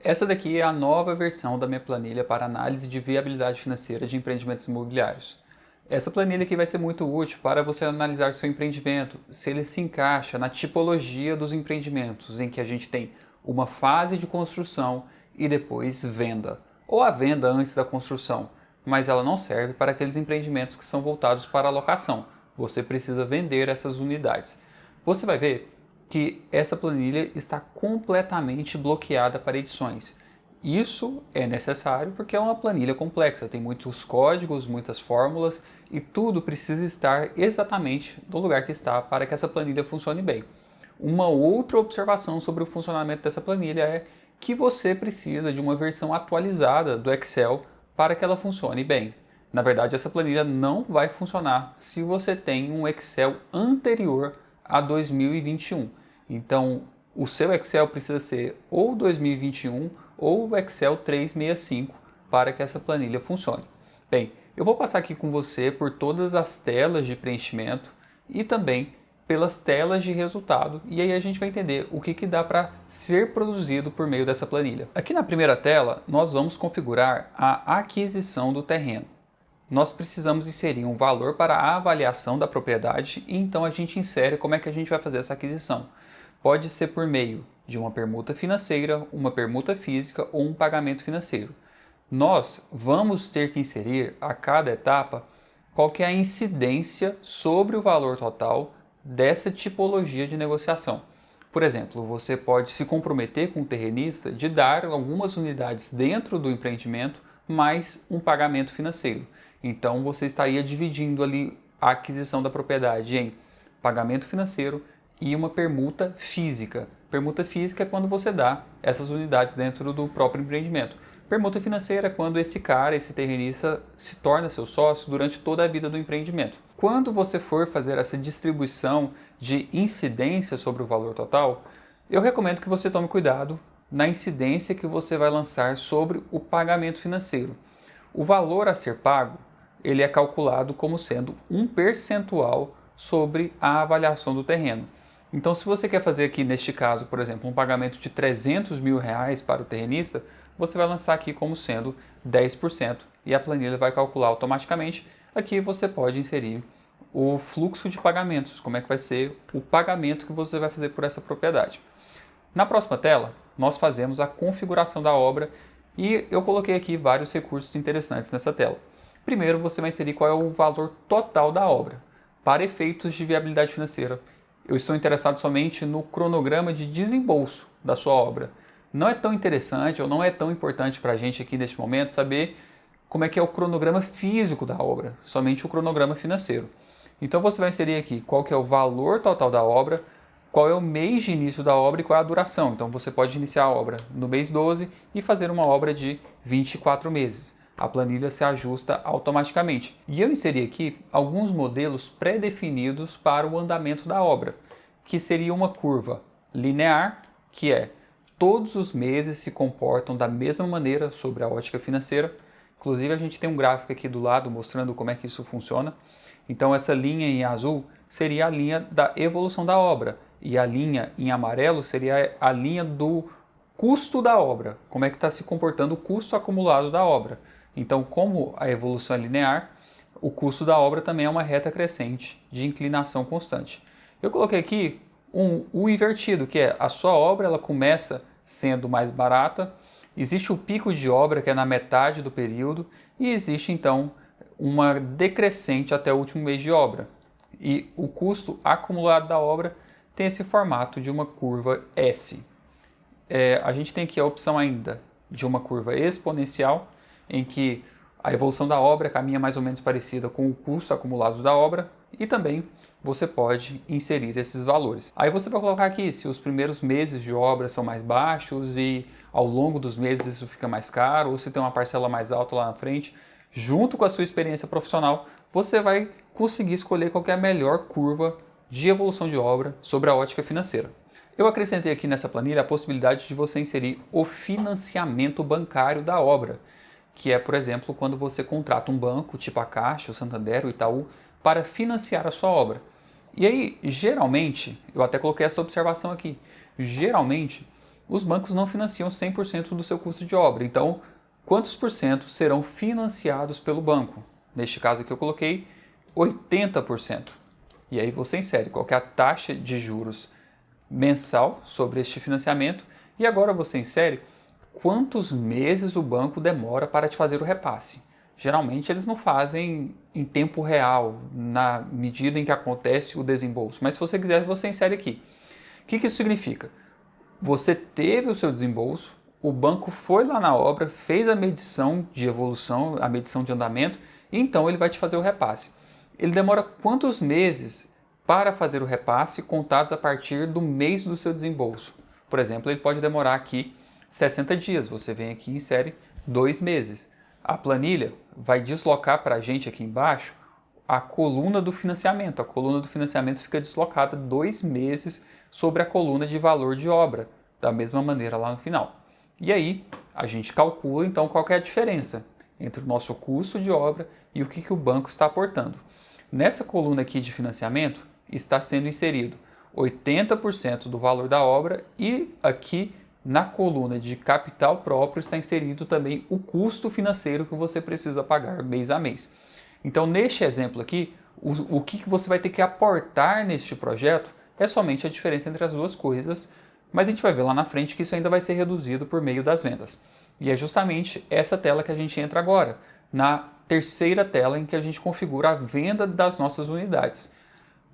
Essa daqui é a nova versão da minha planilha para análise de viabilidade financeira de empreendimentos imobiliários. Essa planilha aqui vai ser muito útil para você analisar seu empreendimento, se ele se encaixa na tipologia dos empreendimentos, em que a gente tem uma fase de construção e depois venda, ou a venda antes da construção, mas ela não serve para aqueles empreendimentos que são voltados para a locação. Você precisa vender essas unidades. Você vai ver que essa planilha está completamente bloqueada para edições. Isso é necessário porque é uma planilha complexa, tem muitos códigos, muitas fórmulas e tudo precisa estar exatamente no lugar que está para que essa planilha funcione bem. Uma outra observação sobre o funcionamento dessa planilha é que você precisa de uma versão atualizada do Excel para que ela funcione bem. Na verdade, essa planilha não vai funcionar se você tem um Excel anterior a 2021. Então, o seu Excel precisa ser ou 2021 ou o Excel 365 para que essa planilha funcione. Bem, eu vou passar aqui com você por todas as telas de preenchimento e também pelas telas de resultado, e aí a gente vai entender o que dá para ser produzido por meio dessa planilha. Aqui na primeira tela, nós vamos configurar a aquisição do terreno. Nós precisamos inserir um valor para a avaliação da propriedade e então a gente insere como é que a gente vai fazer essa aquisição. Pode ser por meio de uma permuta financeira, uma permuta física ou um pagamento financeiro. Nós vamos ter que inserir a cada etapa qual que é a incidência sobre o valor total dessa tipologia de negociação. Por exemplo, você pode se comprometer com o terrenista de dar algumas unidades dentro do empreendimento mais um pagamento financeiro. Então você estaria dividindo ali a aquisição da propriedade em pagamento financeiro e uma permuta física. Permuta física é quando você dá essas unidades dentro do próprio empreendimento. Permuta financeira é quando esse terrenista, se torna seu sócio durante toda a vida do empreendimento. Quando você for fazer essa distribuição de incidência sobre o valor total, eu recomendo que você tome cuidado na incidência que você vai lançar sobre o pagamento financeiro. O valor a ser pago, ele é calculado como sendo um percentual sobre a avaliação do terreno. Então, se você quer fazer aqui, neste caso, por exemplo, um pagamento de R$300 mil para o terrenista, você vai lançar aqui como sendo 10% e a planilha vai calcular automaticamente. Aqui você pode inserir o fluxo de pagamentos, como é que vai ser o pagamento que você vai fazer por essa propriedade. Na próxima tela, nós fazemos a configuração da obra e eu coloquei aqui vários recursos interessantes nessa tela. Primeiro, você vai inserir qual é o valor total da obra. Para efeitos de viabilidade financeira, eu estou interessado somente no cronograma de desembolso da sua obra. Não é tão interessante ou não é tão importante para a gente aqui neste momento saber como é que é o cronograma físico da obra, somente o cronograma financeiro. Então você vai inserir aqui qual que é o valor total da obra, qual é o mês de início da obra e qual é a duração. Então você pode iniciar a obra no mês 12 e fazer uma obra de 24 meses. A planilha se ajusta automaticamente. E eu inseri aqui alguns modelos pré-definidos para o andamento da obra, que seria uma curva linear, que é todos os meses se comportam da mesma maneira sobre a ótica financeira. Inclusive a gente tem um gráfico aqui do lado mostrando como é que isso funciona. Então essa linha em azul seria a linha da evolução da obra e a linha em amarelo seria a linha do custo da obra, como é que está se comportando o custo acumulado da obra. Então, como a evolução é linear, o custo da obra também é uma reta crescente de inclinação constante. Eu coloquei aqui o invertido, que é a sua obra ela começa sendo mais barata, existe o pico de obra, que é na metade do período, e existe então uma decrescente até o último mês de obra. E o custo acumulado da obra tem esse formato de uma curva S. A gente tem aqui a opção ainda de uma curva exponencial, em que a evolução da obra caminha mais ou menos parecida com o custo acumulado da obra, e também você pode inserir esses valores. Aí você vai colocar aqui se os primeiros meses de obra são mais baixos e ao longo dos meses isso fica mais caro, ou se tem uma parcela mais alta lá na frente. Junto com a sua experiência profissional, você vai conseguir escolher qual é a melhor curva de evolução de obra sobre a ótica financeira. Eu acrescentei aqui nessa planilha a possibilidade de você inserir o financiamento bancário da obra, que é, por exemplo, quando você contrata um banco, tipo a Caixa, o Santander, o Itaú, para financiar a sua obra. E aí, geralmente, eu até coloquei essa observação aqui, geralmente os bancos não financiam 100% do seu custo de obra. Então, quantos por cento serão financiados pelo banco? Neste caso aqui eu coloquei 80%. E aí você insere qual que é a taxa de juros mensal sobre este financiamento e agora você insere quantos meses o banco demora para te fazer o repasse. Geralmente eles não fazem em tempo real, na medida em que acontece o desembolso, mas se você quiser, você insere aqui. O que isso significa? Você teve o seu desembolso, o banco foi lá na obra, fez a medição de evolução, a medição de andamento, e então ele vai te fazer o repasse. Ele demora quantos meses para fazer o repasse, contados a partir do mês do seu desembolso? Por exemplo, ele pode demorar aqui 60 dias. Você vem aqui e insere 2 meses. A planilha vai deslocar para a gente aqui embaixo a coluna do financiamento. A coluna do financiamento fica deslocada 2 meses sobre a coluna de valor de obra, da mesma maneira lá no final. E aí a gente calcula então qual que é a diferença entre o nosso custo de obra e o que o banco está aportando. Nessa coluna aqui de financiamento está sendo inserido 80% do valor da obra e aqui na coluna de capital próprio está inserido também o custo financeiro que você precisa pagar mês a mês. Então, neste exemplo aqui, o que você vai ter que aportar neste projeto é somente a diferença entre as duas coisas, mas a gente vai ver lá na frente que isso ainda vai ser reduzido por meio das vendas. E é justamente essa tela que a gente entra agora, na terceira tela em que a gente configura a venda das nossas unidades.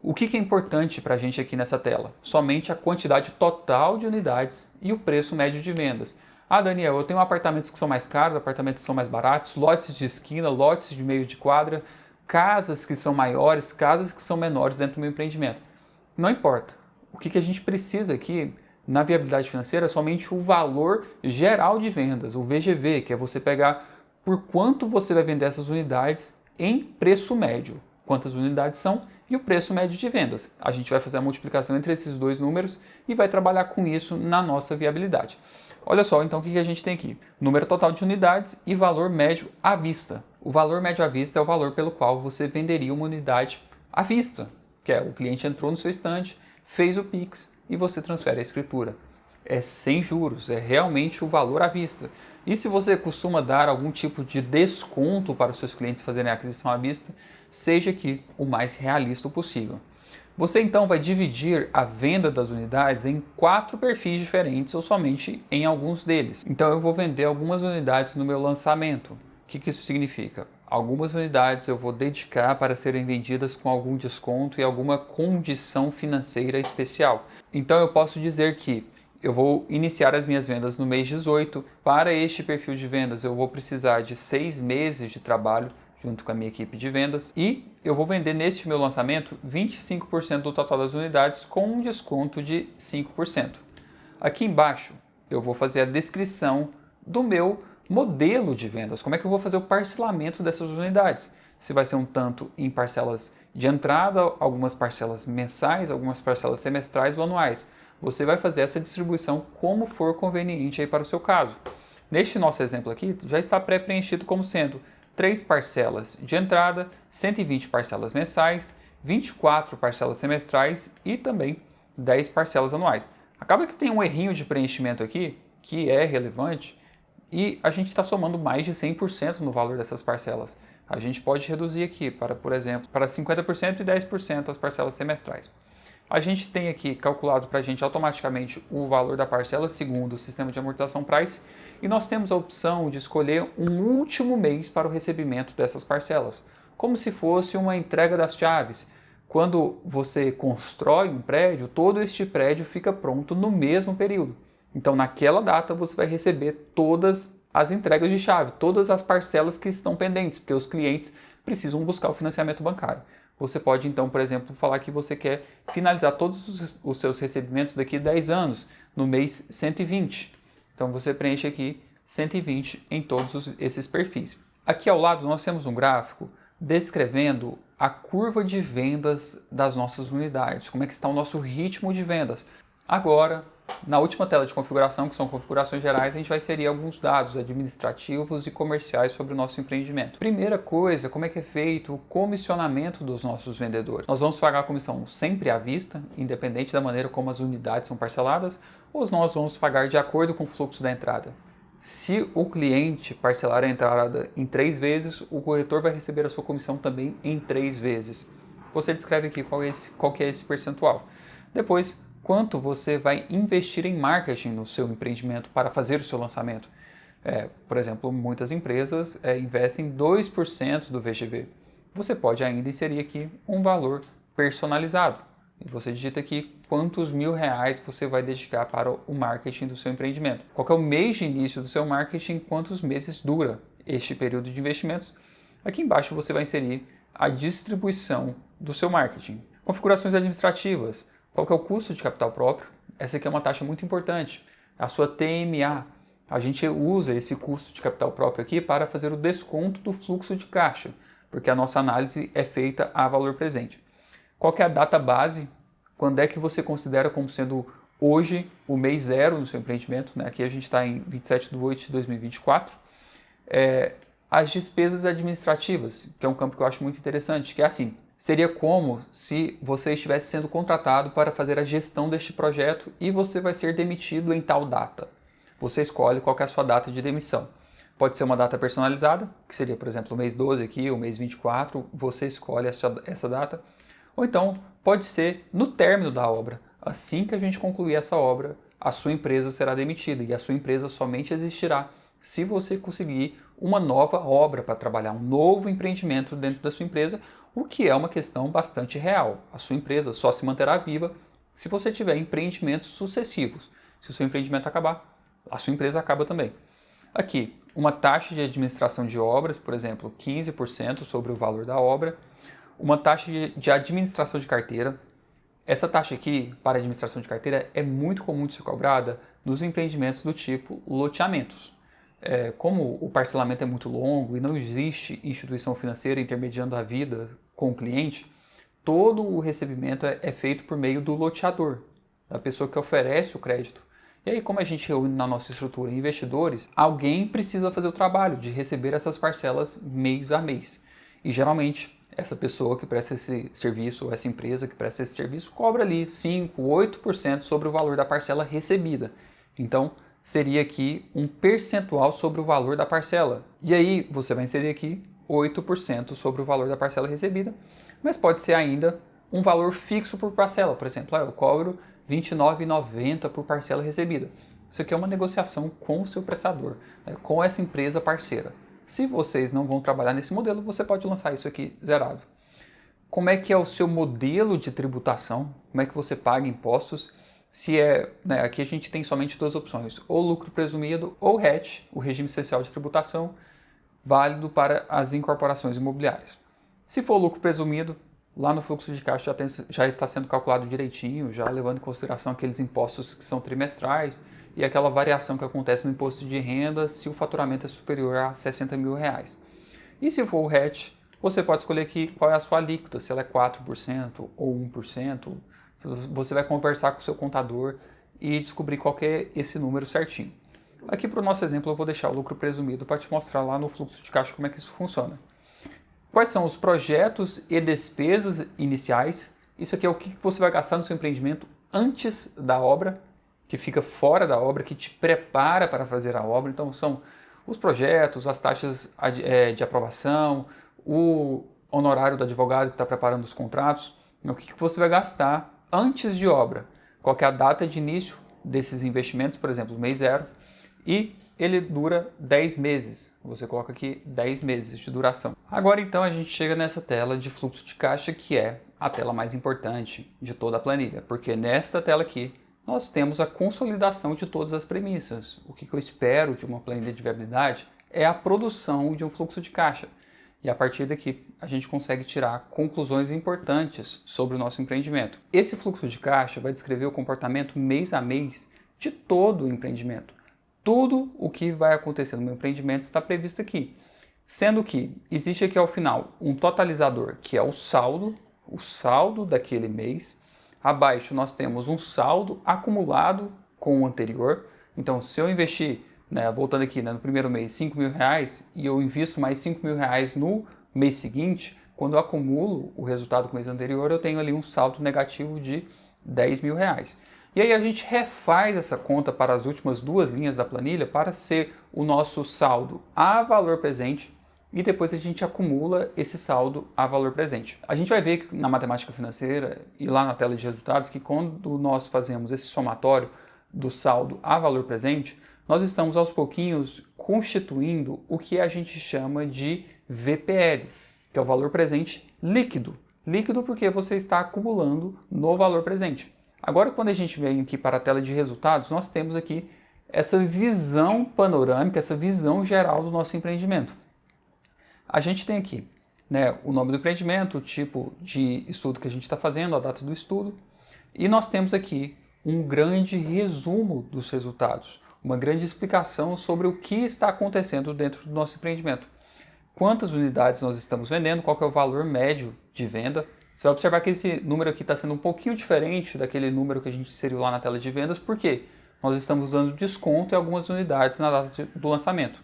O que é importante para a gente aqui nessa tela? Somente a quantidade total de unidades e o preço médio de vendas. Ah, Daniel, eu tenho apartamentos que são mais caros, apartamentos que são mais baratos, lotes de esquina, lotes de meio de quadra, casas que são maiores, casas que são menores dentro do meu empreendimento. Não importa. O que a gente precisa aqui na viabilidade financeira é somente o valor geral de vendas, o VGV, que é você pegar por quanto você vai vender essas unidades em preço médio. Quantas unidades são e o preço médio de vendas. A gente vai fazer a multiplicação entre esses dois números e vai trabalhar com isso na nossa viabilidade. Olha só, então, o que a gente tem aqui? Número total de unidades e valor médio à vista. O valor médio à vista é o valor pelo qual você venderia uma unidade à vista, que é o cliente entrou no seu estande, fez o Pix e você transfere a escritura. É sem juros, é realmente o valor à vista. E se você costuma dar algum tipo de desconto para os seus clientes fazerem a aquisição à vista, seja aqui o mais realista possível. Você então vai dividir a venda das unidades em 4 perfis diferentes ou somente em alguns deles. Então eu vou vender algumas unidades no meu lançamento. O que isso significa? Algumas unidades eu vou dedicar para serem vendidas com algum desconto e alguma condição financeira especial. Então eu posso dizer que eu vou iniciar as minhas vendas no mês 18. Para este perfil de vendas eu vou precisar de 6 meses de trabalho junto com a minha equipe de vendas e eu vou vender neste meu lançamento 25% do total das unidades com um desconto de 5%. Aqui embaixo eu vou fazer a descrição do meu modelo de vendas, como é que eu vou fazer o parcelamento dessas unidades. Se vai ser um tanto em parcelas de entrada, algumas parcelas mensais, algumas parcelas semestrais ou anuais. Você vai fazer essa distribuição como for conveniente aí para o seu caso. Neste nosso exemplo aqui, já está pré-preenchido como sendo 3 parcelas de entrada, 120 parcelas mensais, 24 parcelas semestrais e também 10 parcelas anuais. Acaba que tem um errinho de preenchimento aqui, que é relevante, e a gente está somando mais de 100% no valor dessas parcelas. A gente pode reduzir aqui para, por exemplo, para 50% e 10% as parcelas semestrais. A gente tem aqui calculado para a gente automaticamente o valor da parcela segundo o sistema de amortização Price e nós temos a opção de escolher um último mês para o recebimento dessas parcelas, como se fosse uma entrega das chaves. Quando você constrói um prédio, todo este prédio fica pronto no mesmo período. Então, naquela data, você vai receber todas as entregas de chave, todas as parcelas que estão pendentes, porque os clientes precisam buscar o financiamento bancário. Você pode, então, por exemplo, falar que você quer finalizar todos os seus recebimentos daqui a 10 anos, no mês 120. Então, você preenche aqui 120 em todos esses perfis. Aqui ao lado, nós temos um gráfico descrevendo a curva de vendas das nossas unidades, como é que está o nosso ritmo de vendas. Agora, na última tela de configuração, que são configurações gerais, a gente vai inserir alguns dados administrativos e comerciais sobre o nosso empreendimento. Primeira coisa, como é que é feito o comissionamento dos nossos vendedores? Nós vamos pagar a comissão sempre à vista, independente da maneira como as unidades são parceladas, ou nós vamos pagar de acordo com o fluxo da entrada. Se o cliente parcelar a entrada em 3 vezes, o corretor vai receber a sua comissão também em 3 vezes. Você descreve aqui qual que é esse percentual. Depois, quanto você vai investir em marketing no seu empreendimento para fazer o seu lançamento. Por exemplo, muitas empresas investem 2% do VGV. Você pode ainda inserir aqui um valor personalizado. E você digita aqui quantos R$ 1.000 você vai dedicar para o marketing do seu empreendimento. Qual que é o mês de início do seu marketing, quantos meses dura este período de investimentos. Aqui embaixo você vai inserir a distribuição do seu marketing. Configurações administrativas. Qual que é o custo de capital próprio? Essa aqui é uma taxa muito importante. A sua TMA. A gente usa esse custo de capital próprio aqui para fazer o desconto do fluxo de caixa, porque a nossa análise é feita a valor presente. Qual que é a data base? Quando é que você considera como sendo hoje o mês zero no seu empreendimento? Né? Aqui a gente está em 27/8/2024. As despesas administrativas, que é um campo que eu acho muito interessante, que é assim, seria como se você estivesse sendo contratado para fazer a gestão deste projeto e você vai ser demitido em tal data. Você escolhe qual que é a sua data de demissão. Pode ser uma data personalizada, que seria, por exemplo, o mês 12 aqui, o mês 24, você escolhe essa data. Ou então, pode ser no término da obra. Assim que a gente concluir essa obra, a sua empresa será demitida e a sua empresa somente existirá se você conseguir uma nova obra para trabalhar, um novo empreendimento dentro da sua empresa, o que é uma questão bastante real. A sua empresa só se manterá viva se você tiver empreendimentos sucessivos. Se o seu empreendimento acabar, a sua empresa acaba também. Aqui, uma taxa de administração de obras, por exemplo, 15% sobre o valor da obra. Uma taxa de administração de carteira. Essa taxa aqui, para administração de carteira, é muito comum de ser cobrada nos empreendimentos do tipo loteamentos. Como o parcelamento é muito longo e não existe instituição financeira intermediando a vida com o cliente, todo o recebimento é feito por meio do loteador, da pessoa que oferece o crédito. E aí, como a gente reúne na nossa estrutura investidores, alguém precisa fazer o trabalho de receber essas parcelas mês a mês. E geralmente, essa pessoa que presta esse serviço, ou essa empresa que presta esse serviço, cobra ali 5%, 8% sobre o valor da parcela recebida. Então, seria aqui um percentual sobre o valor da parcela. E aí, você vai inserir aqui 8% sobre o valor da parcela recebida, mas pode ser ainda um valor fixo por parcela. Por exemplo, eu cobro R$ 29,90 por parcela recebida. Isso aqui é uma negociação com o seu prestador, né, com essa empresa parceira. Se vocês não vão trabalhar nesse modelo, você pode lançar isso aqui zerado. Como é que é o seu modelo de tributação? Como é que você paga impostos? Aqui a gente tem somente duas opções, ou lucro presumido ou RET, o regime especial de tributação, válido para as incorporações imobiliárias. Se for lucro presumido, lá no fluxo de caixa já está sendo calculado direitinho, já levando em consideração aqueles impostos que são trimestrais e aquela variação que acontece no imposto de renda se o faturamento é superior a R$ 60 mil. E se for o RET, você pode escolher aqui qual é a sua alíquota, se ela é 4% ou 1%. Você vai conversar com o seu contador e descobrir qual que é esse número certinho. Aqui para o nosso exemplo eu vou deixar o lucro presumido para te mostrar lá no fluxo de caixa como é que isso funciona. Quais são os projetos e despesas iniciais? Isso aqui é o que você vai gastar no seu empreendimento antes da obra, que fica fora da obra, que te prepara para fazer a obra. Então são os projetos, as taxas de aprovação, o honorário do advogado que está preparando os contratos. O que você vai gastar antes de obra? Qual que é a data de início desses investimentos, por exemplo, mês zero, e ele dura 10 meses. Você coloca aqui 10 meses de duração. Agora então a gente chega nessa tela de fluxo de caixa, que é a tela mais importante de toda a planilha, porque nesta tela aqui nós temos a consolidação de todas as premissas. O que eu espero de uma planilha de viabilidade é a produção de um fluxo de caixa. E a partir daqui a gente consegue tirar conclusões importantes sobre o nosso empreendimento. Esse fluxo de caixa vai descrever o comportamento mês a mês de todo o empreendimento. Tudo o que vai acontecer no meu empreendimento está previsto aqui. Sendo que existe aqui ao final um totalizador, que é o saldo daquele mês. Abaixo nós temos um saldo acumulado com o anterior. Então, se eu investir, voltando aqui no primeiro mês, R$ 5.000 e eu invisto mais R$ 5.000 no mês seguinte, quando eu acumulo o resultado com o mês anterior, eu tenho ali um saldo negativo de R$ 10.000. E aí a gente refaz essa conta para as últimas duas linhas da planilha para ser o nosso saldo a valor presente e depois a gente acumula esse saldo a valor presente. A gente vai ver na matemática financeira e lá na tela de resultados que quando nós fazemos esse somatório do saldo a valor presente, nós estamos aos pouquinhos constituindo o que a gente chama de VPL, que é o valor presente líquido. Líquido porque você está acumulando no valor presente. Agora, quando a gente vem aqui para a tela de resultados, nós temos aqui essa visão panorâmica, essa visão geral do nosso empreendimento. A gente tem aqui, né, o nome do empreendimento, o tipo de estudo que a gente está fazendo, a data do estudo, e nós temos aqui um grande resumo dos resultados, uma grande explicação sobre o que está acontecendo dentro do nosso empreendimento. Quantas unidades nós estamos vendendo, qual que é o valor médio de venda. Você vai observar que esse número aqui está sendo um pouquinho diferente daquele número que a gente inseriu lá na tela de vendas, porque nós estamos dando desconto em algumas unidades na data do lançamento.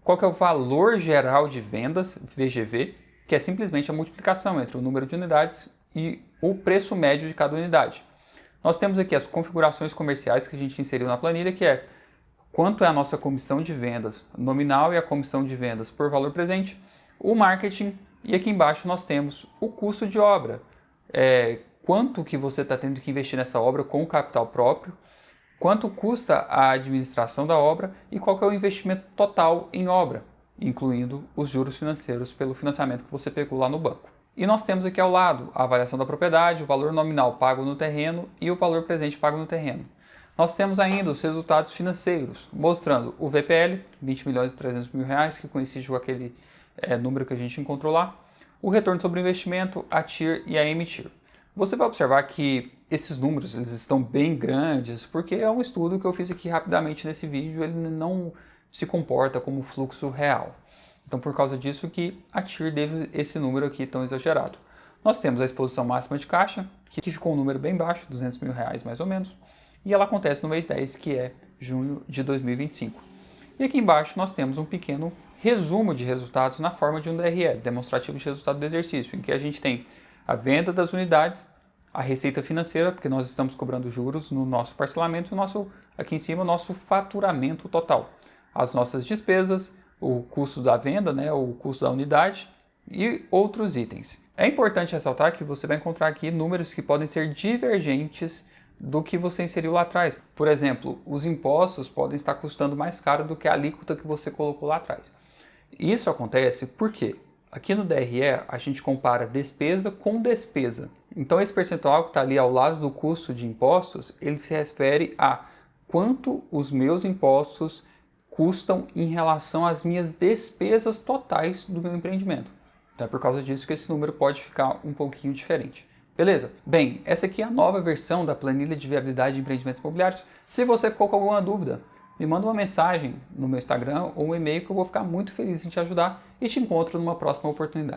Qual que é o valor geral de vendas, VGV, que é simplesmente a multiplicação entre o número de unidades e o preço médio de cada unidade. Nós temos aqui as configurações comerciais que a gente inseriu na planilha, que é quanto é a nossa comissão de vendas nominal e a comissão de vendas por valor presente, o marketing, e aqui embaixo nós temos o custo de obra, quanto que você está tendo que investir nessa obra com o capital próprio, quanto custa a administração da obra e qual que é o investimento total em obra, incluindo os juros financeiros pelo financiamento que você pegou lá no banco. E nós temos aqui ao lado a avaliação da propriedade, o valor nominal pago no terreno e o valor presente pago no terreno. Nós temos ainda os resultados financeiros, mostrando o VPL, 20 milhões e 300 mil reais, que coincide com aquele número que a gente encontrou lá, o retorno sobre o investimento, a TIR e a emitir. Você vai observar que esses números eles estão bem grandes, porque é um estudo que eu fiz aqui rapidamente nesse vídeo, ele não se comporta como fluxo real. Então, por causa disso que a TIR teve esse número aqui tão exagerado. Nós temos a exposição máxima de caixa, que ficou um número bem baixo, 200 mil reais mais ou menos, e ela acontece no mês 10, que é junho de 2025. E aqui embaixo nós temos um pequeno resumo de resultados na forma de um DRE, demonstrativo de resultado do exercício, em que a gente tem a venda das unidades, a receita financeira, porque nós estamos cobrando juros no nosso parcelamento, aqui em cima o nosso faturamento total, as nossas despesas, o custo da venda, né, o custo da unidade e outros itens. É importante ressaltar que você vai encontrar aqui números que podem ser divergentes do que você inseriu lá atrás. Por exemplo, os impostos podem estar custando mais caro do que a alíquota que você colocou lá atrás. Isso acontece porque aqui no DRE a gente compara despesa com despesa. Então esse percentual que está ali ao lado do custo de impostos, ele se refere a quanto os meus impostos custam em relação às minhas despesas totais do meu empreendimento. Então é por causa disso que esse número pode ficar um pouquinho diferente. Beleza? Bem, essa aqui é a nova versão da planilha de viabilidade de empreendimentos imobiliários. Se você ficou com alguma dúvida, me manda uma mensagem no meu Instagram ou um e-mail que eu vou ficar muito feliz em te ajudar e te encontro numa próxima oportunidade.